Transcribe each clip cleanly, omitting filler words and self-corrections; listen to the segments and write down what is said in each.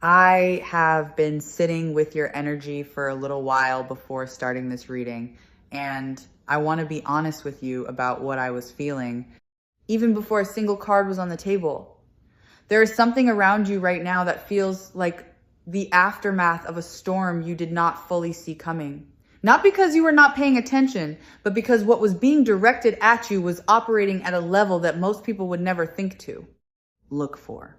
I have been sitting with your energy for a little while before starting this reading, and I want to be honest with you about what I was feeling, even before a single card was on the table. There is something around you right now that feels like the aftermath of a storm you did not fully see coming. Not because you were not paying attention, but because what was being directed at you was operating at a level that most people would never think to look for.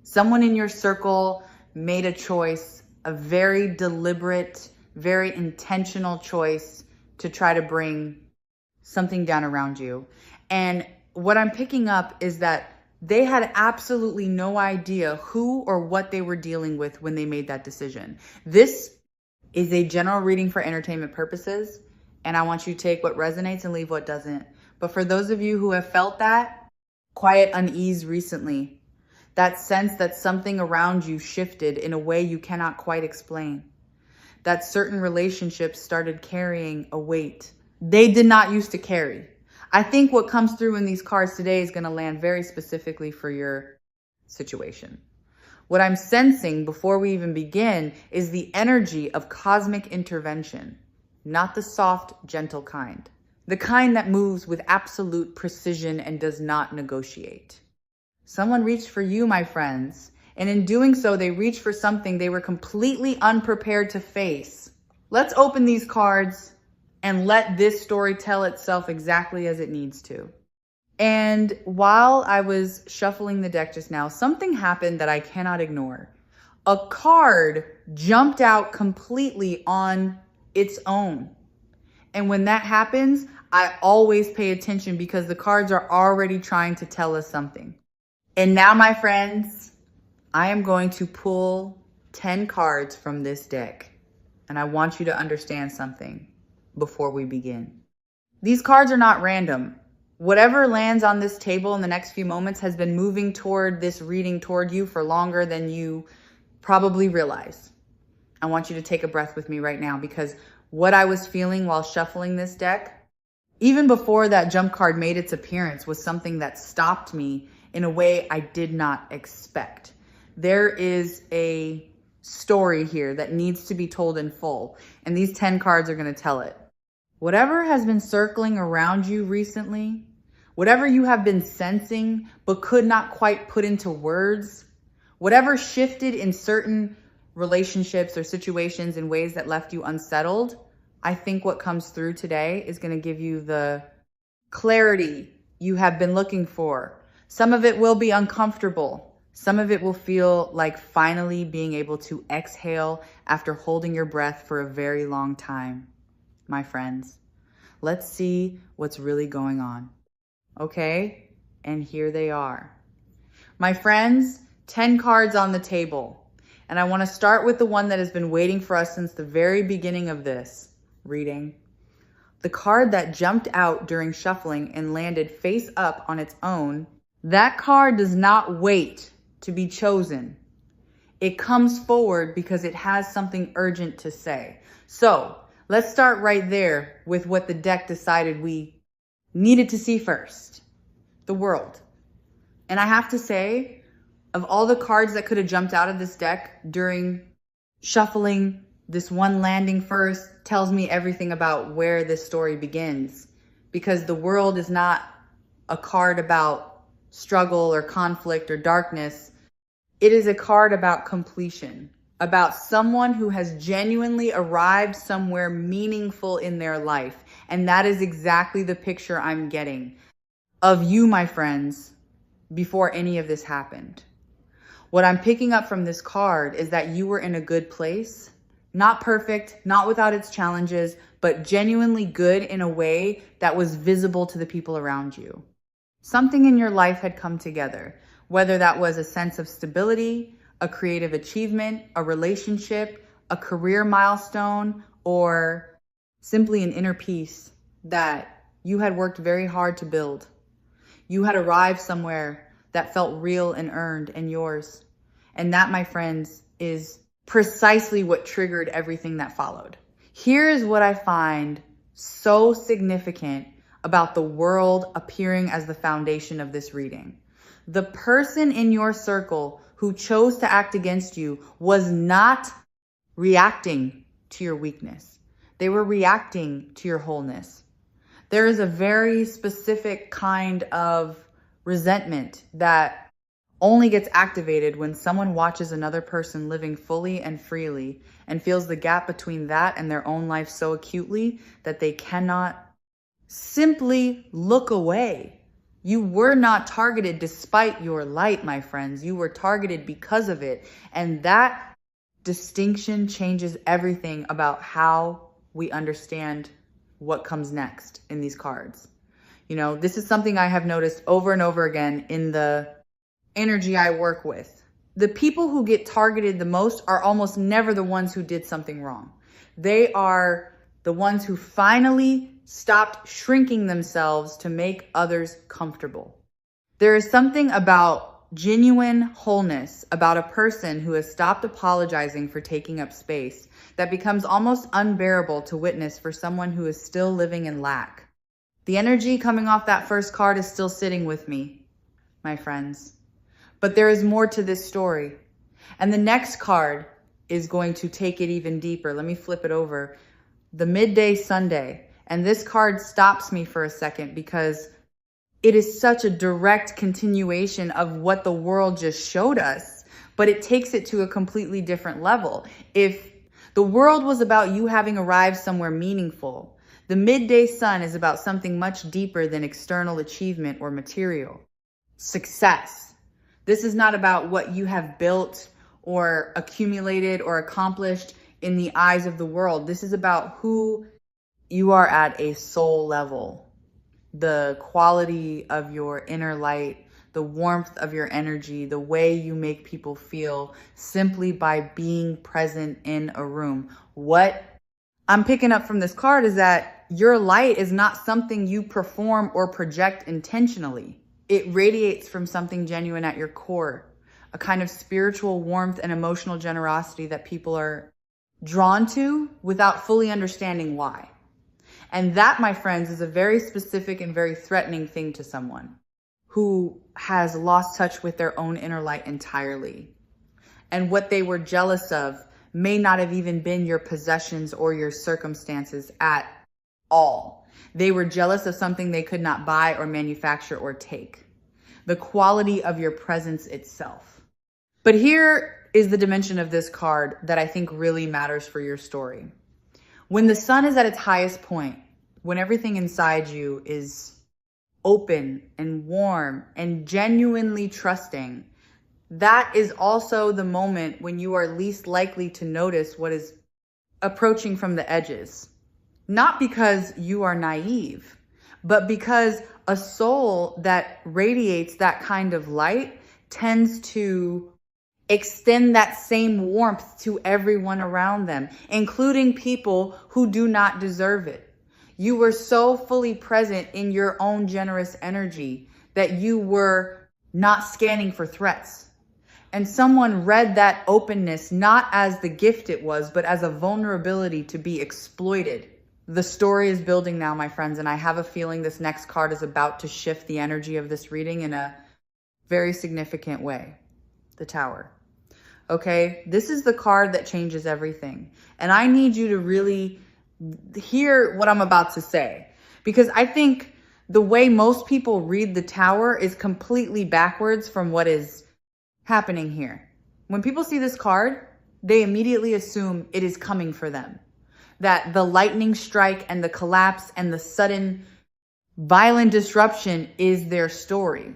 Someone in your circle made a choice, a very deliberate, very intentional choice to try to bring something down around you. And what I'm picking up is that they had absolutely no idea who or what they were dealing with when they made that decision. This is a general reading for entertainment purposes, and I want you to take what resonates and leave what doesn't. But for those of you who have felt that quiet unease recently, that sense that something around you shifted in a way you cannot quite explain, that certain relationships started carrying a weight they did not used to carry. I think what comes through in these cards today is going to land very specifically for your situation. What I'm sensing before we even begin is the energy of cosmic intervention, not the soft, gentle kind, the kind that moves with absolute precision and does not negotiate. Someone reached for you, my friends, and in doing so, they reached for something they were completely unprepared to face. Let's open these cards and let this story tell itself exactly as it needs to. And while I was shuffling the deck just now, something happened that I cannot ignore. A card jumped out completely on its own. And when that happens, I always pay attention because the cards are already trying to tell us something. And now, my friends, I am going to pull 10 cards from this deck. And I want you to understand something before we begin. These cards are not random. Whatever lands on this table in the next few moments has been moving toward this reading toward you for longer than you probably realize. I want you to take a breath with me right now, because what I was feeling while shuffling this deck, even before that jump card made its appearance, was something that stopped me in a way I did not expect. There is a story here that needs to be told in full, and these 10 cards are going to tell it. Whatever has been circling around you recently, whatever you have been sensing but could not quite put into words, whatever shifted in certain relationships or situations in ways that left you unsettled, I think what comes through today is going to give you the clarity you have been looking for. Some of it will be uncomfortable. Some of it will feel like finally being able to exhale after holding your breath for a very long time. My friends, let's see what's really going on. Okay? And here they are. My friends, 10 cards on the table. And I want to start with the one that has been waiting for us since the very beginning of this reading. The card that jumped out during shuffling and landed face up on its own. That card does not wait to be chosen. It comes forward because it has something urgent to say. So let's start right there with what the deck decided we needed to see first. The world. And I have to say, of all the cards that could have jumped out of this deck during shuffling, this one landing first tells me everything about where this story begins. Because the world is not a card about struggle or conflict or darkness. It is a card about completion, about someone who has genuinely arrived somewhere meaningful in their life. And that is exactly the picture I'm getting of you, my friends, before any of this happened. What I'm picking up from this card is that you were in a good place, not perfect, not without its challenges, but genuinely good in a way that was visible to the people around you. Something in your life had come together, whether that was a sense of stability, a creative achievement, a relationship, a career milestone, or simply an inner peace that you had worked very hard to build. You had arrived somewhere that felt real and earned and yours. And that, my friends, is precisely what triggered everything that followed. Here's what I find so significant about the world appearing as the foundation of this reading. The person in your circle who chose to act against you was not reacting to your weakness. They were reacting to your wholeness. There is a very specific kind of resentment that only gets activated when someone watches another person living fully and freely and feels the gap between that and their own life so acutely that they cannot simply look away. You were not targeted despite your light, my friends. You were targeted because of it. And that distinction changes everything about how we understand what comes next in these cards. You know, this is something I have noticed over and over again in the energy I work with. The people who get targeted the most are almost never the ones who did something wrong. They are the ones who finally stopped shrinking themselves to make others comfortable. There is something about genuine wholeness about a person who has stopped apologizing for taking up space that becomes almost unbearable to witness for someone who is still living in lack. The energy coming off that first card is still sitting with me, my friends. But there is more to this story. And the next card is going to take it even deeper. Let me flip it over. The midday Sunday. And this card stops me for a second because it is such a direct continuation of what the world just showed us, but it takes it to a completely different level. If the world was about you having arrived somewhere meaningful, the midday sun is about something much deeper than external achievement or material. Success. This is not about what you have built or accumulated or accomplished in the eyes of the world. This is about who you are at a soul level, the quality of your inner light, the warmth of your energy, the way you make people feel simply by being present in a room. What I'm picking up from this card is that your light is not something you perform or project intentionally. It radiates from something genuine at your core, a kind of spiritual warmth and emotional generosity that people are drawn to without fully understanding why. And that, my friends, is a very specific and very threatening thing to someone who has lost touch with their own inner light entirely. And what they were jealous of may not have even been your possessions or your circumstances at all. They were jealous of something they could not buy or manufacture or take. The quality of your presence itself. But here is the dimension of this card that I think really matters for your story. When the sun is at its highest point, when everything inside you is open and warm and genuinely trusting, that is also the moment when you are least likely to notice what is approaching from the edges. Not because you are naive, but because a soul that radiates that kind of light tends to extend that same warmth to everyone around them, including people who do not deserve it. You were so fully present in your own generous energy that you were not scanning for threats. And someone read that openness not as the gift it was, but as a vulnerability to be exploited. The story is building now, my friends, and I have a feeling this next card is about to shift the energy of this reading in a very significant way. The Tower. Okay, this is the card that changes everything. And I need you to really hear what I'm about to say, because I think the way most people read the Tower is completely backwards from what is happening here. When people see this card, they immediately assume it is coming for them. That the lightning strike and the collapse and the sudden violent disruption is their story.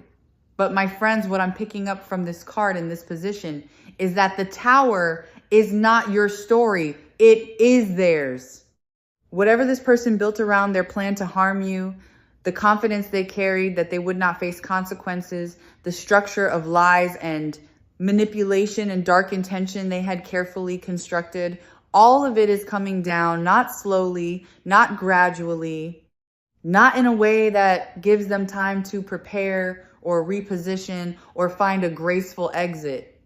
But my friends, what I'm picking up from this card in this position is that the Tower is not your story. It is theirs. Whatever this person built around their plan to harm you, the confidence they carried that they would not face consequences, the structure of lies and manipulation and dark intention they had carefully constructed, all of it is coming down, not slowly, not gradually, not in a way that gives them time to prepare or reposition or find a graceful exit.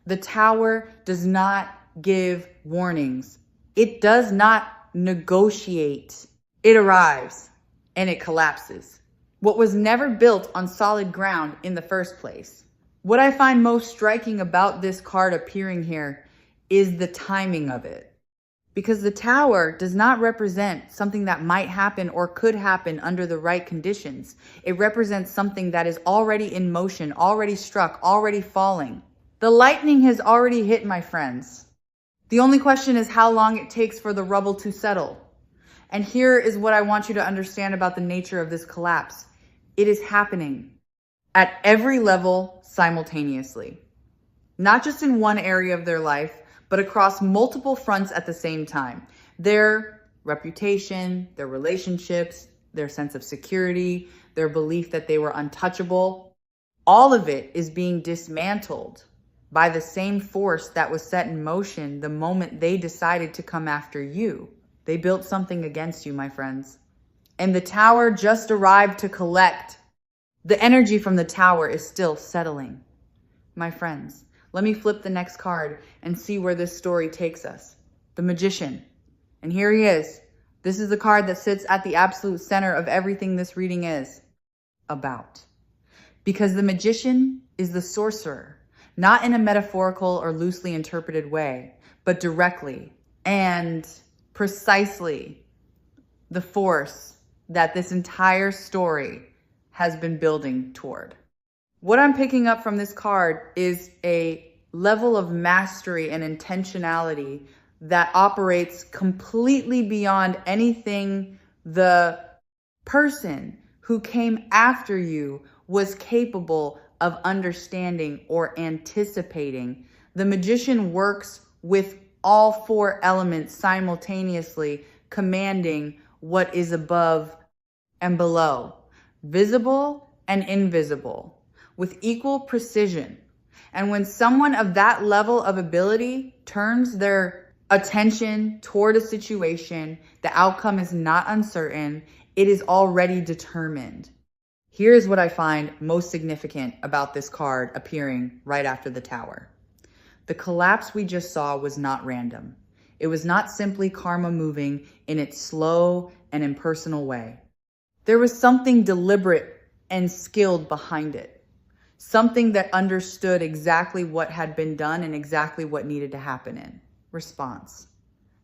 The Tower does not give warnings. It does not negotiate. It arrives and it collapses. What was never built on solid ground in the first place What I find most striking about this card appearing here is the timing of it. Because the Tower does not represent something that might happen or could happen under the right conditions. It represents something that is already in motion, already struck, already falling. The lightning has already hit, my friends. The only question is how long it takes for the rubble to settle. And here is what I want you to understand about the nature of this collapse. It is happening at every level simultaneously. Not just in one area of their life, but across multiple fronts at the same time. Their reputation, their relationships, their sense of security, their belief that they were untouchable, all of it is being dismantled by the same force that was set in motion the moment they decided to come after you. They built something against you, my friends. And the Tower just arrived to collect. The energy from the Tower is still settling. My friends, let me flip the next card and see where this story takes us. The Magician. And here he is. This is the card that sits at the absolute center of everything this reading is about. Because the Magician is the sorcerer, not in a metaphorical or loosely interpreted way, but directly and precisely the force that this entire story has been building toward. What I'm picking up from this card is a level of mastery and intentionality that operates completely beyond anything the person who came after you was capable of understanding or anticipating. The Magician works with all four elements simultaneously, commanding what is above and below, visible and invisible, with equal precision. And when someone of that level of ability turns their attention toward a situation, the outcome is not uncertain, it is already determined. Here's what I find most significant about this card appearing right after the Tower. The collapse we just saw was not random. It was not simply karma moving in its slow and impersonal way. There was something deliberate and skilled behind it. Something that understood exactly what had been done and exactly what needed to happen in response.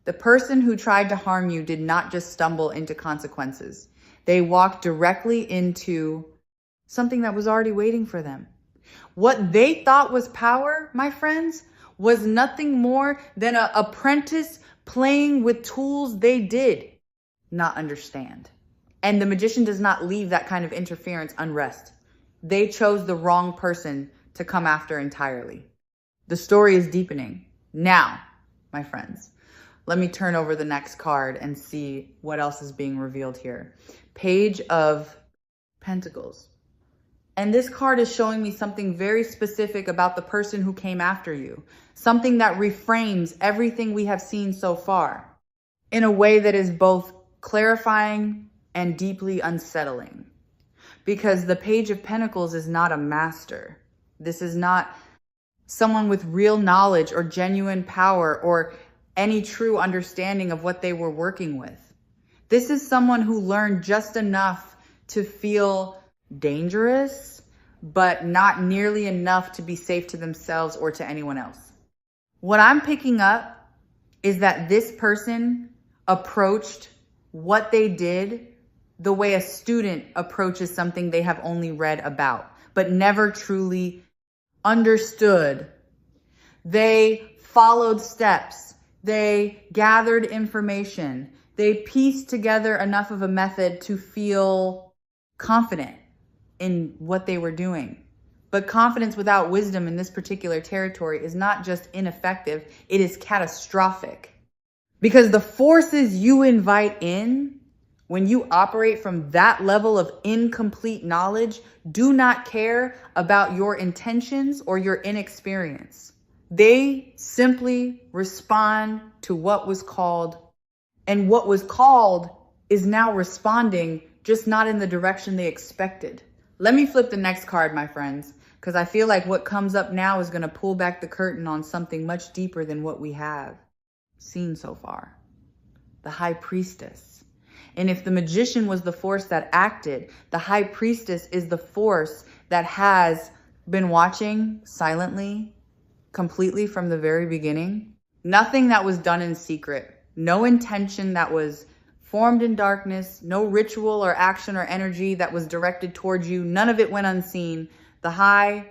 The person who tried to harm you did not just stumble into consequences. They walked directly into something that was already waiting for them. What they thought was power, my friends, was nothing more than an apprentice playing with tools they did not understand. And the Magician does not leave that kind of interference unrest. They chose the wrong person to come after entirely. The story is deepening. Now, my friends, let me turn over the next card and see what else is being revealed here. Page of Pentacles. And this card is showing me something very specific about the person who came after you. Something that reframes everything we have seen so far in a way that is both clarifying and deeply unsettling. Because the Page of Pentacles is not a master. This is not someone with real knowledge or genuine power or any true understanding of what they were working with. This is someone who learned just enough to feel dangerous, but not nearly enough to be safe to themselves or to anyone else. What I'm picking up is that this person approached what they did the way a student approaches something they have only read about, but never truly understood. They followed steps. They gathered information. They pieced together enough of a method to feel confident in what they were doing. But confidence without wisdom in this particular territory is not just ineffective, it is catastrophic. Because the forces you invite in, when you operate from that level of incomplete knowledge, do not care about your intentions or your inexperience. They simply respond to what was called, and what was called is now responding, just not in the direction they expected. Let me flip the next card, my friends, because I feel like what comes up now is going to pull back the curtain on something much deeper than what we have seen so far. The High Priestess. And if the Magician was the force that acted, the High Priestess is the force that has been watching silently, completely from the very beginning. Nothing that was done in secret. No intention that was formed in darkness. No ritual or action or energy that was directed towards you. None of it went unseen. The High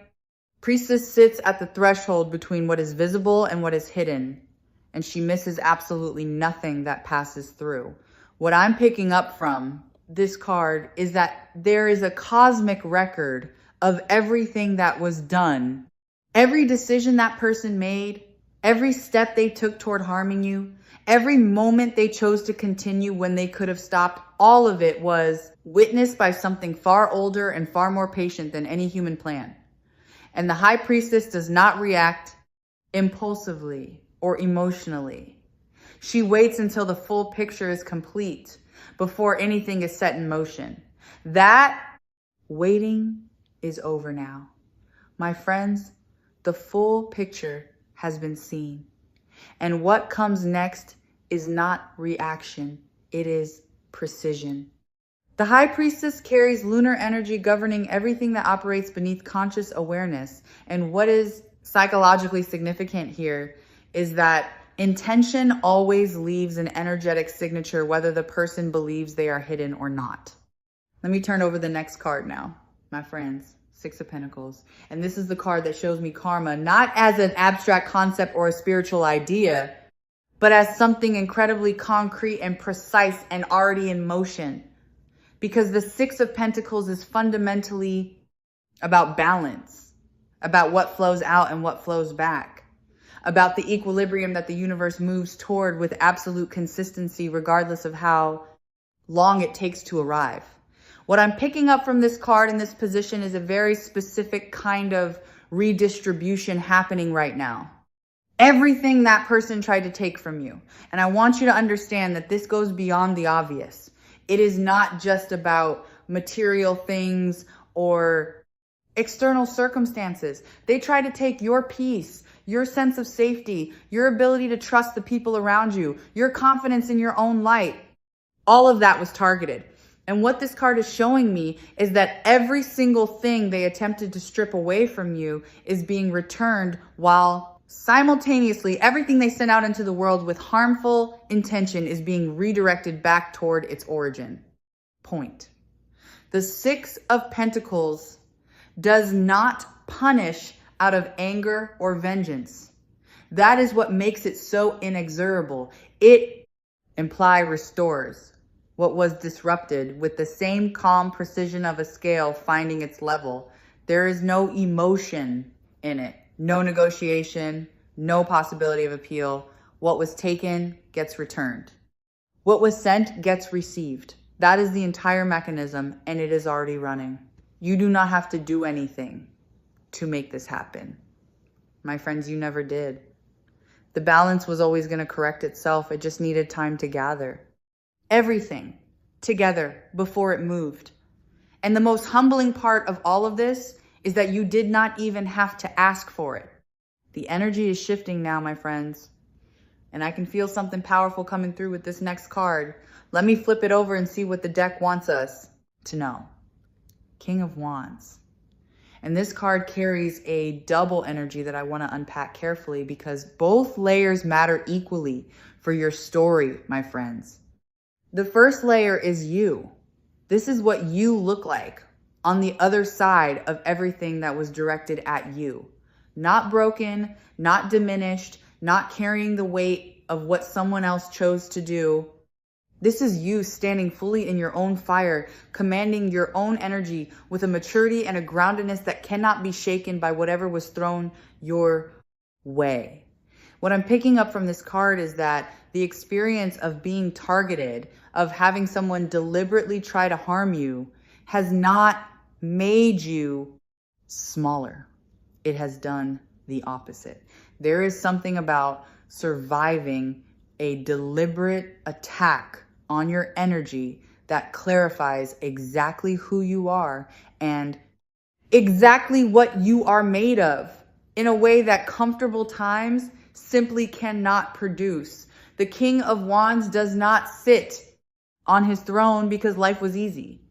Priestess sits at the threshold between what is visible and what is hidden, and she misses absolutely nothing that passes through. What I'm picking up from this card is that there is a cosmic record of everything that was done. Every decision that person made, every step they took toward harming you, every moment they chose to continue when they could have stopped, all of it was witnessed by something far older and far more patient than any human plan. And the High Priestess does not react impulsively or emotionally. She waits until the full picture is complete before anything is set in motion. That waiting is over now. My friends, the full picture has been seen. And what comes next is not reaction, it is precision. The High Priestess carries lunar energy governing everything that operates beneath conscious awareness. And what is psychologically significant here is that intention always leaves an energetic signature, whether the person believes they are hidden or not. Let me turn over the next card now, my friends. Six of Pentacles. And this is the card that shows me karma, not as an abstract concept or a spiritual idea, but as something incredibly concrete and precise and already in motion. Because the Six of Pentacles is fundamentally about balance, about what flows out and what flows back, about the equilibrium that the universe moves toward with absolute consistency, regardless of how long it takes to arrive. What I'm picking up from this card in this position is a very specific kind of redistribution happening right now. Everything that person tried to take from you. And I want you to understand that this goes beyond the obvious. It is not just about material things or external circumstances. They try to take your peace, your sense of safety, your ability to trust the people around you, your confidence in your own light. All of that was targeted. And what this card is showing me is that every single thing they attempted to strip away from you is being returned, while simultaneously everything they sent out into the world with harmful intention is being redirected back toward its origin point. The Six of Pentacles does not punish out of anger or vengeance. That is what makes it so inexorable. It restores what was disrupted with the same calm precision of a scale finding its level. There is no emotion in it, no negotiation, no possibility of appeal. What was taken gets returned. What was sent gets received. That is the entire mechanism, and it is already running. You do not have to do anything to make this happen. My friends, you never did. The balance was always going to correct itself. It just needed time to gather everything together before it moved. And the most humbling part of all of this is that you did not even have to ask for it. The energy is shifting now, my friends. And I can feel something powerful coming through with this next card. Let me flip it over and see what the deck wants us to know. King of Wands. And this card carries a double energy that I want to unpack carefully, because both layers matter equally for your story, my friends. The first layer is you. This is what you look like on the other side of everything that was directed at you. Not broken, not diminished, not carrying the weight of what someone else chose to do. This is you standing fully in your own fire, commanding your own energy with a maturity and a groundedness that cannot be shaken by whatever was thrown your way. What I'm picking up from this card is that the experience of being targeted, of having someone deliberately try to harm you, has not made you smaller. It has done the opposite. There is something about surviving a deliberate attack on your energy that clarifies exactly who you are and exactly what you are made of in a way that comfortable times simply cannot produce. The King of Wands does not sit on his throne because life was easy.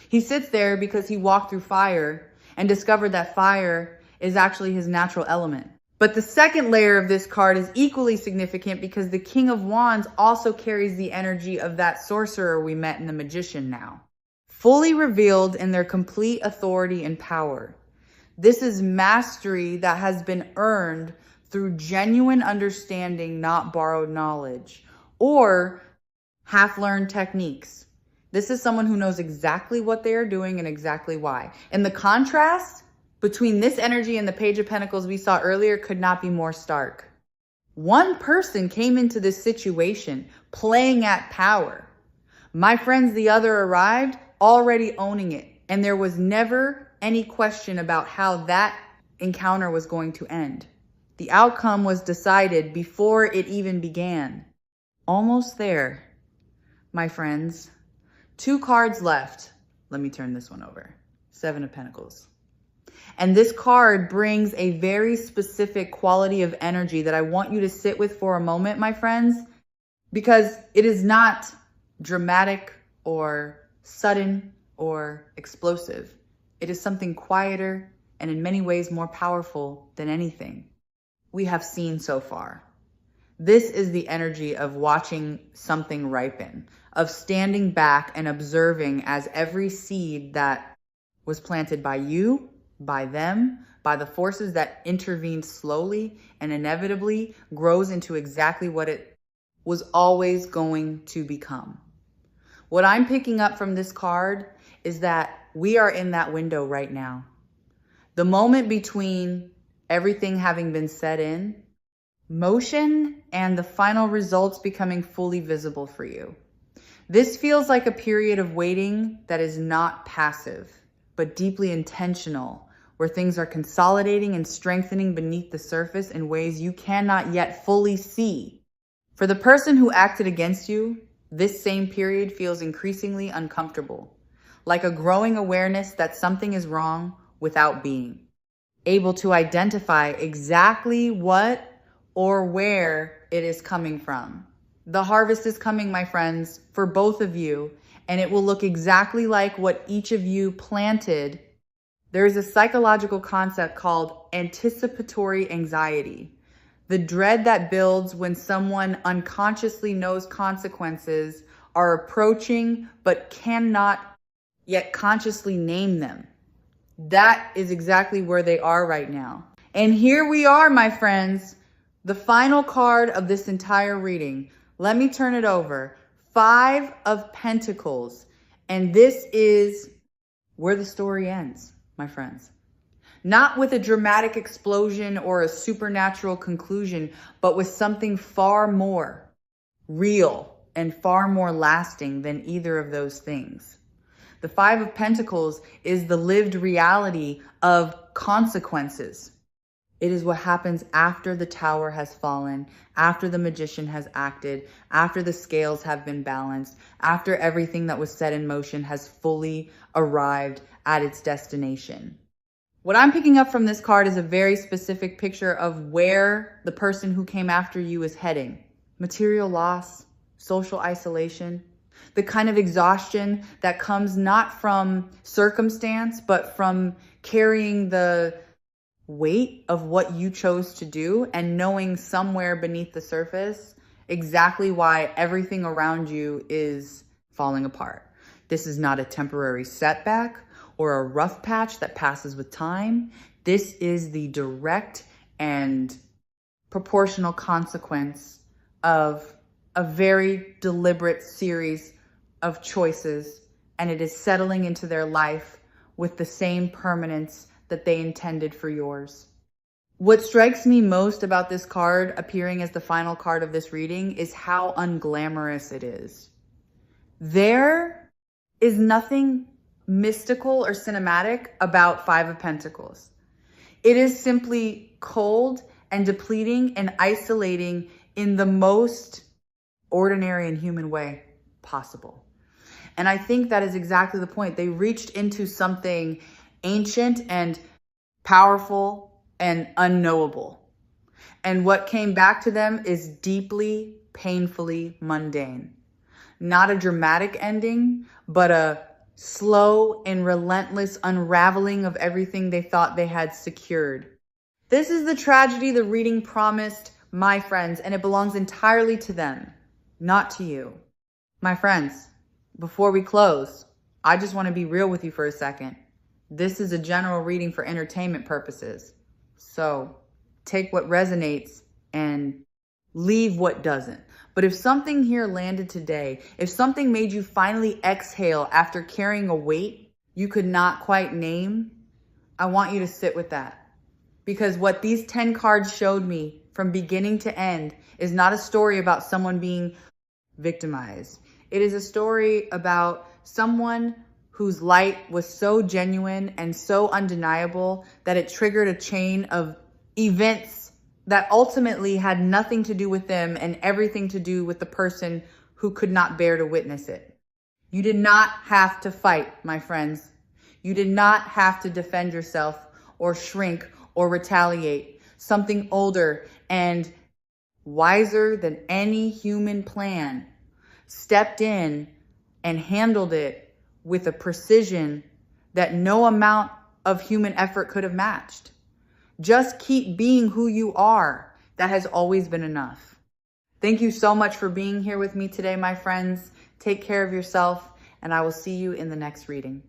He sits there because he walked through fire and discovered that fire is actually his natural element. But the second layer of this card is equally significant because the King of Wands also carries the energy of that sorcerer we met in the Magician now, fully revealed in their complete authority and power. This is mastery that has been earned through genuine understanding, not borrowed knowledge, or half-learned techniques. This is someone who knows exactly what they are doing and exactly why. And the contrast between this energy and the Page of Pentacles we saw earlier could not be more stark. One person came into this situation playing at power. My friends, the other arrived already owning it. And there was never any question about how that encounter was going to end. The outcome was decided before it even began. Almost there, my friends. 2 cards left. Let me turn this one over. 7 of Pentacles. And this card brings a very specific quality of energy that I want you to sit with for a moment, my friends, because it is not dramatic or sudden or explosive. It is something quieter and in many ways more powerful than anything we have seen so far. This is the energy of watching something ripen, of standing back and observing as every seed that was planted by you, by them, by the forces that intervened slowly and inevitably grows into exactly what it was always going to become. What I'm picking up from this card is that we are in that window right now. The moment between everything having been set in motion and the final results becoming fully visible for you. This feels like a period of waiting that is not passive, but deeply intentional, where things are consolidating and strengthening beneath the surface in ways you cannot yet fully see. For the person who acted against you, this same period feels increasingly uncomfortable, like a growing awareness that something is wrong without being able to identify exactly what or where it is coming from. The harvest is coming, my friends, for both of you, and it will look exactly like what each of you planted. There is a psychological concept called anticipatory anxiety, the dread that builds when someone unconsciously knows consequences are approaching but cannot yet consciously name them. That is exactly where they are right now. And here we are, my friends, the final card of this entire reading. Let me turn it over. 5 of Pentacles. And this is where the story ends, my friends. Not with a dramatic explosion or a supernatural conclusion, but with something far more real and far more lasting than either of those things. The 5 of Pentacles is the lived reality of consequences. It is what happens after the tower has fallen, after the magician has acted, after the scales have been balanced, after everything that was set in motion has fully arrived at its destination. What I'm picking up from this card is a very specific picture of where the person who came after you is heading. Material loss, social isolation, the kind of exhaustion that comes not from circumstance, but from carrying the weight of what you chose to do and knowing somewhere beneath the surface exactly why everything around you is falling apart. This is not a temporary setback or a rough patch that passes with time. This is the direct and proportional consequence of a very deliberate series of choices, and it is settling into their life with the same permanence that they intended for yours. What strikes me most about this card appearing as the final card of this reading is how unglamorous it is. There is nothing mystical or cinematic about 5 of Pentacles. It is simply cold and depleting and isolating in the most ordinary and human way possible. And I think that is exactly the point. They reached into something ancient and powerful and unknowable. And what came back to them is deeply, painfully mundane. Not a dramatic ending, but a slow and relentless unraveling of everything they thought they had secured. This is the tragedy the reading promised my friends, and it belongs entirely to them, not to you. My friends, before we close, I just want to be real with you for a second. This is a general reading for entertainment purposes. So take what resonates and leave what doesn't. But if something here landed today, if something made you finally exhale after carrying a weight you could not quite name, I want you to sit with that. Because what these 10 cards showed me from beginning to end is not a story about someone being victimized. It is a story about someone whose light was so genuine and so undeniable that it triggered a chain of events that ultimately had nothing to do with them and everything to do with the person who could not bear to witness it. You did not have to fight, my friends. You did not have to defend yourself or shrink or retaliate. Something older and wiser than any human plan stepped in and handled it with a precision that no amount of human effort could have matched. Just keep being who you are. That has always been enough. Thank you so much for being here with me today, my friends. Take care of yourself, and I will see you in the next reading.